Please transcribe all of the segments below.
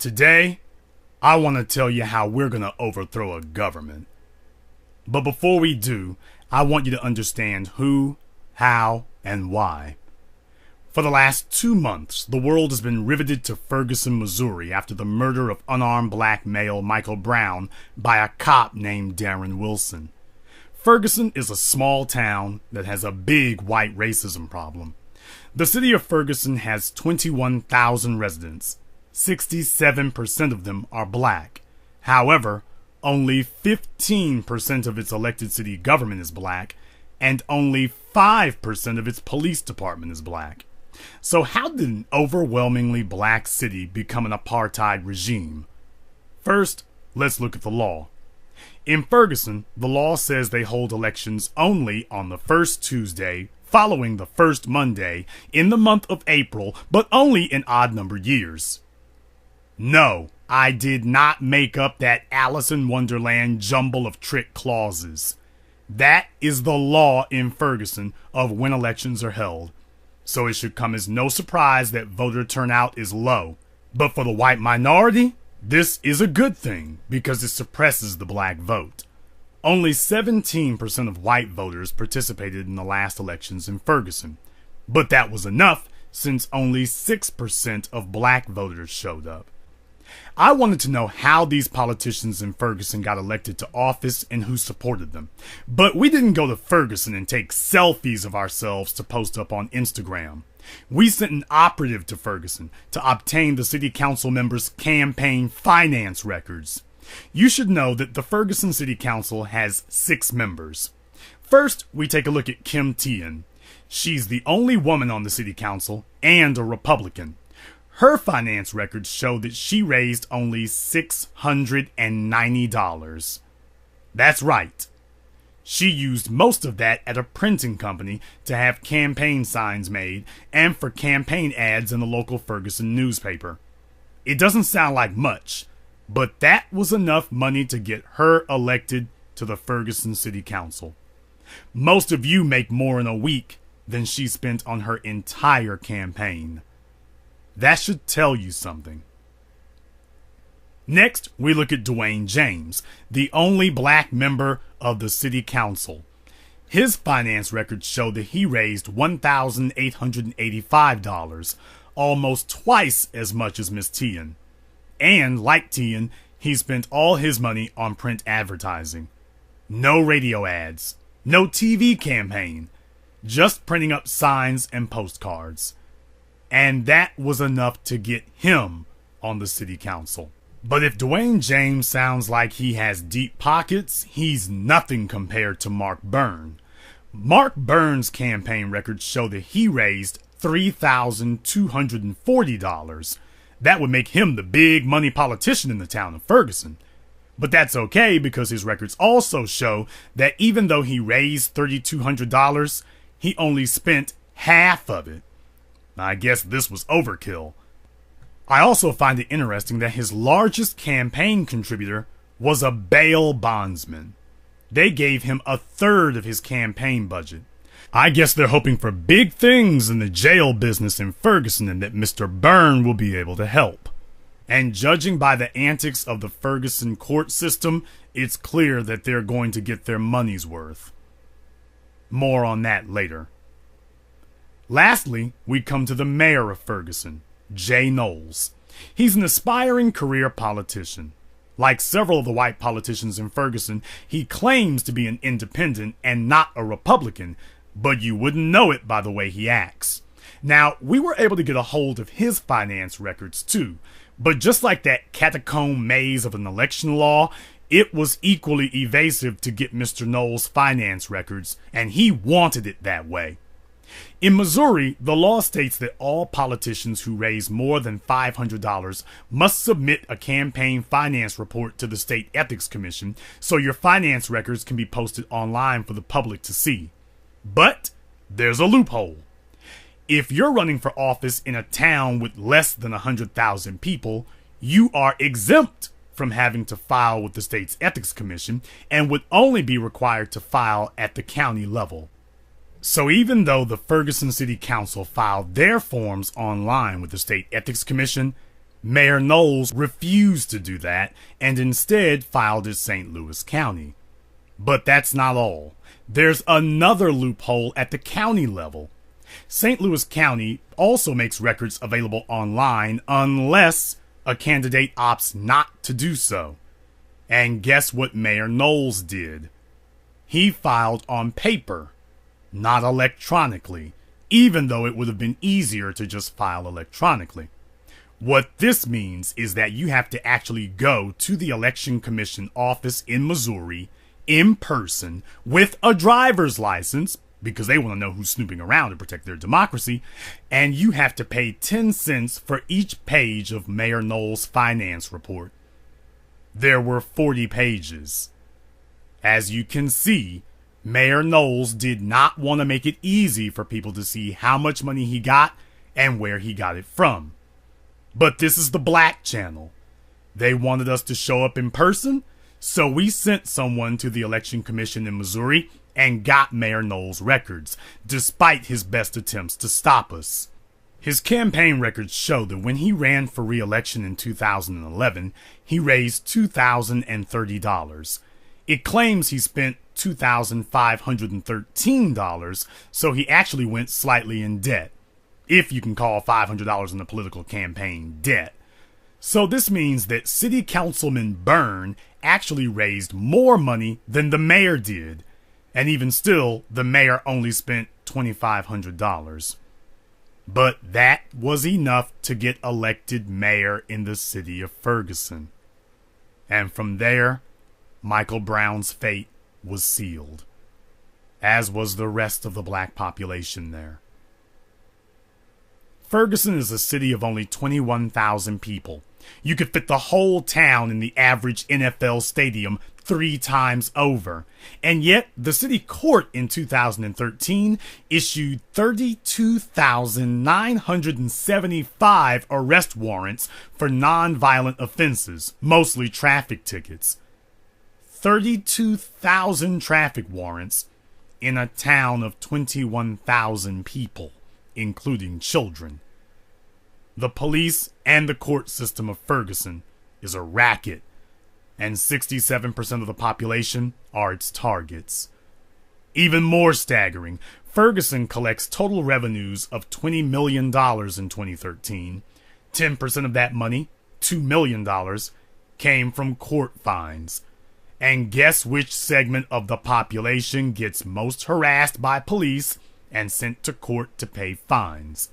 Today, I want to tell you how we're going to overthrow a government. But before we do, I want you to understand who, how, and why. For the last 2 months, the world has been riveted to Ferguson, Missouri after the murder of unarmed black male Michael Brown by a cop named Darren Wilson. Ferguson is a small town that has a big white racism problem. The city of Ferguson has 21,000 residents. 67% of them are black. However, only 15% of its elected city government is black, and only 5% of its police department is black. So how did an overwhelmingly black city become an apartheid regime? First, let's look at the law. In Ferguson, the law says they hold elections only on the first Tuesday following the first Monday in the month of April, but only in odd-numbered years. No, I did not make up that Alice in Wonderland jumble of trick clauses. That is the law in Ferguson of when elections are held. So it should come as no surprise that voter turnout is low. But for the white minority, this is a good thing because it suppresses the black vote. Only 17% of white voters participated in the last elections in Ferguson. But that was enough since only 6% of black voters showed up. I wanted to know how these politicians in Ferguson got elected to office and who supported them. But we didn't go to Ferguson and take selfies of ourselves to post up on Instagram. We sent an operative to Ferguson to obtain the city council members' campaign finance records. You should know that the Ferguson City Council has 6 members. First, we take a look at Kim Tian. She's the only woman on the city council and a Republican. Her finance records show that she raised only $690. That's right. She used most of that at a printing company to have campaign signs made and for campaign ads in the local Ferguson newspaper. It doesn't sound like much, but that was enough money to get her elected to the Ferguson City Council. Most of you make more in a week than she spent on her entire campaign. That should tell you something. Next, we look at Dwayne James, the only black member of the city council. His finance records show that he raised $1,885, almost twice as much as Miss Tian. And, like Tian, he spent all his money on print advertising. No radio ads, no TV campaign, just printing up signs and postcards. And that was enough to get him on the city council. But if Dwayne James sounds like he has deep pockets, he's nothing compared to Mark Byrne. Mark Byrne's campaign records show that he raised $3,240. That would make him the big money politician in the town of Ferguson. But that's okay because his records also show that even though he raised $3,200, he only spent half of it. I guess this was overkill. I also find it interesting that his largest campaign contributor was a bail bondsman. They gave him 1/3 of his campaign budget. I guess they're hoping for big things in the jail business in Ferguson and that Mr. Byrne will be able to help. And judging by the antics of the Ferguson court system, it's clear that they're going to get their money's worth. More on that later. Lastly, we come to the mayor of Ferguson, Jay Knowles. He's an aspiring career politician. Like several of the white politicians in Ferguson, he claims to be an independent and not a Republican, but you wouldn't know it by the way he acts. Now, we were able to get a hold of his finance records too, but just like that catacomb maze of an election law, it was equally evasive to get Mr. Knowles' finance records, and he wanted it that way. In Missouri, the law states that all politicians who raise more than $500 must submit a campaign finance report to the State Ethics Commission so your finance records can be posted online for the public to see. But there's a loophole. If you're running for office in a town with less than 100,000 people, you are exempt from having to file with the state's Ethics Commission and would only be required to file at the county level. So even though the Ferguson City Council filed their forms online with the State Ethics Commission, Mayor Knowles refused to do that and instead filed as St. Louis County. But that's not all. There's another loophole at the county level. St. Louis County also makes records available online unless a candidate opts not to do so. And guess what Mayor Knowles did? He filed on paper, not electronically, even though it would have been easier to just file electronically. What this means is that you have to actually go to the Election Commission office in Missouri in person with a driver's license, because they want to know who's snooping around to protect their democracy, and you have to pay 10 cents for each page of Mayor Knowles' finance report. There were 40 pages. As you can see, Mayor Knowles did not want to make it easy for people to see how much money he got and where he got it from. But this is the Black Channel. They wanted us to show up in person, so we sent someone to the Election Commission in Missouri and got Mayor Knowles' records, despite his best attempts to stop us. His campaign records show that when he ran for re-election in 2011, he raised $2,030. It claims he spent $2,513, so he actually went slightly in debt, if you can call $500 in a political campaign debt. So this means that City Councilman Byrne actually raised more money than the mayor did, and even still, the mayor only spent $2,500. But that was enough to get elected mayor in the city of Ferguson. And from there, Michael Brown's fate was sealed, as was the rest of the black population there. Ferguson is a city of only 21,000 people. You could fit the whole town in the average NFL stadium 3 times over. And yet, the city court in 2013 issued 32,975 arrest warrants for nonviolent offenses, mostly traffic tickets. 32,000 traffic warrants in a town of 21,000 people, including children. The police and the court system of Ferguson is a racket, and 67% of the population are its targets. Even more staggering, Ferguson collects total revenues of $20 million in 2013. 10% of that money, $2 million, came from court fines. And guess which segment of the population gets most harassed by police and sent to court to pay fines?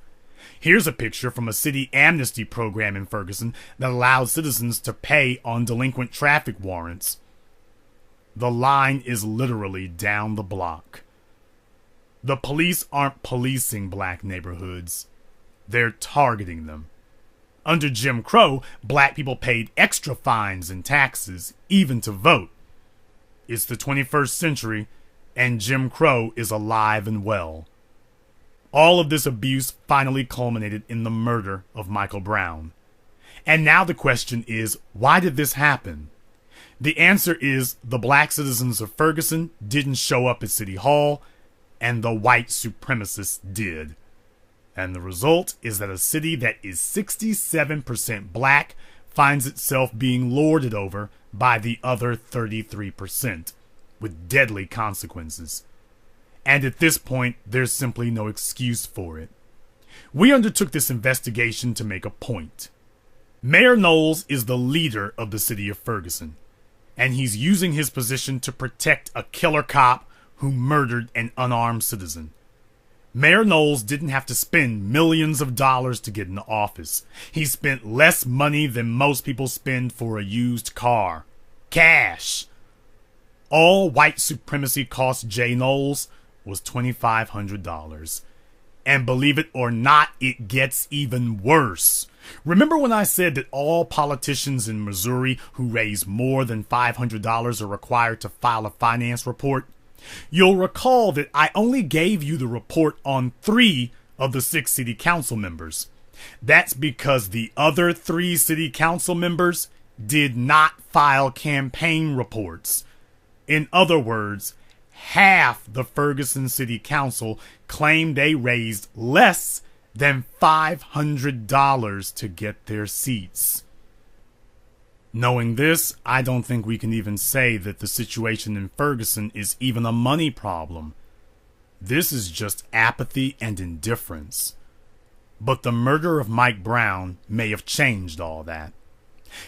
Here's a picture from a city amnesty program in Ferguson that allowed citizens to pay on delinquent traffic warrants. The line is literally down the block. The police aren't policing black neighborhoods. They're targeting them. Under Jim Crow, black people paid extra fines and taxes, even to vote. It's the 21st century, and Jim Crow is alive and well. All of this abuse finally culminated in the murder of Michael Brown. And now the question is, why did this happen? The answer is the black citizens of Ferguson didn't show up at City Hall, and the white supremacists did. And the result is that a city that is 67% black finds itself being lorded over by the other 33%, with deadly consequences. And at this point, there's simply no excuse for it. We undertook this investigation to make a point. Mayor Knowles is the leader of the city of Ferguson, and he's using his position to protect a killer cop who murdered an unarmed citizen. Mayor Knowles didn't have to spend millions of dollars to get into office. He spent less money than most people spend for a used car. Cash. All white supremacy cost Jay Knowles was $2,500. And believe it or not, it gets even worse. Remember when I said that all politicians in Missouri who raise more than $500 are required to file a finance report? You'll recall that I only gave you the report on 3 of the 6 city council members. That's because the other 3 city council members did not file campaign reports. In other words, half the Ferguson City Council claimed they raised less than $500 to get their seats. Knowing this, I don't think we can even say that the situation in Ferguson is even a money problem. This is just apathy and indifference. But the murder of Mike Brown may have changed all that.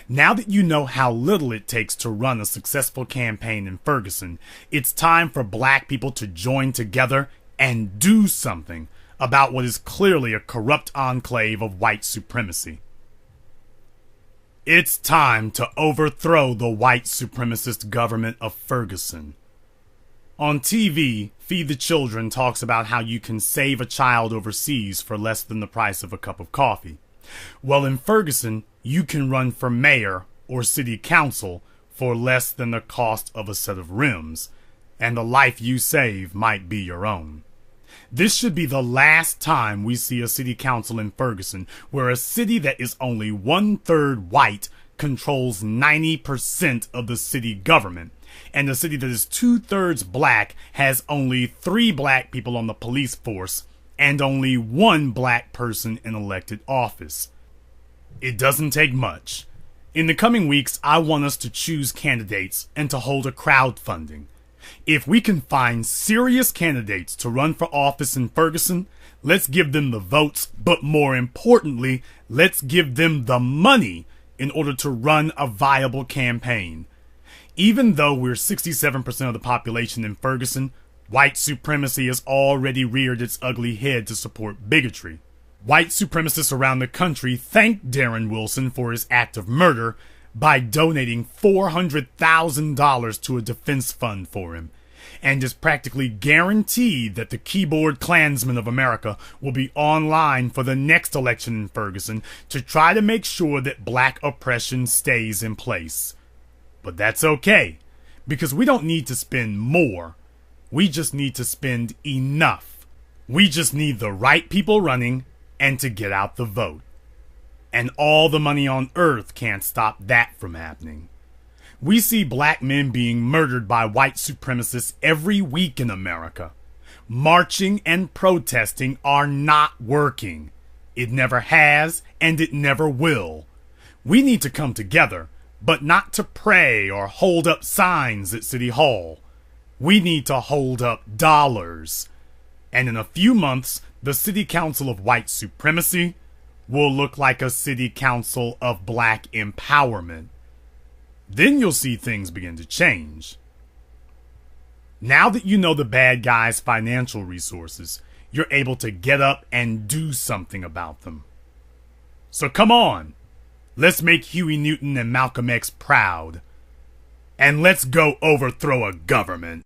Now that you know how little it takes to run a successful campaign in Ferguson, it's time for black people to join together and do something about what is clearly a corrupt enclave of white supremacy. It's time to overthrow the white supremacist government of Ferguson. On TV, Feed the Children talks about how you can save a child overseas for less than the price of a cup of coffee. Well, in Ferguson, you can run for mayor or city council for less than the cost of a set of rims, and the life you save might be your own. This should be the last time we see a city council in Ferguson where a city that is only 1/3 white controls 90% of the city government, and a city that is 2/3 black has only 3 black people on the police force and only 1 black person in elected office. It doesn't take much. In the coming weeks, I want us to choose candidates and to hold a crowdfunding. If we can find serious candidates to run for office in Ferguson, let's give them the votes, but more importantly, let's give them the money in order to run a viable campaign. Even though we're 67% of the population in Ferguson, white supremacy has already reared its ugly head to support bigotry. White supremacists around the country thanked Darren Wilson for his act of murder by donating $400,000 to a defense fund for him, and is practically guaranteed that the keyboard Klansmen of America will be online for the next election in Ferguson to try to make sure that black oppression stays in place. But that's okay, because we don't need to spend more. We just need to spend enough. We just need the right people running and to get out the vote. And all the money on earth can't stop that from happening. We see black men being murdered by white supremacists every week in America. Marching and protesting are not working. It never has, and it never will. We need to come together, but not to pray or hold up signs at City Hall. We need to hold up dollars. And in a few months, the City Council of White Supremacy will look like a City Council of Black Empowerment. Then you'll see things begin to change. Now that you know the bad guys' financial resources, you're able to get up and do something about them. So come on, let's make Huey Newton and Malcolm X proud. And let's go overthrow a government.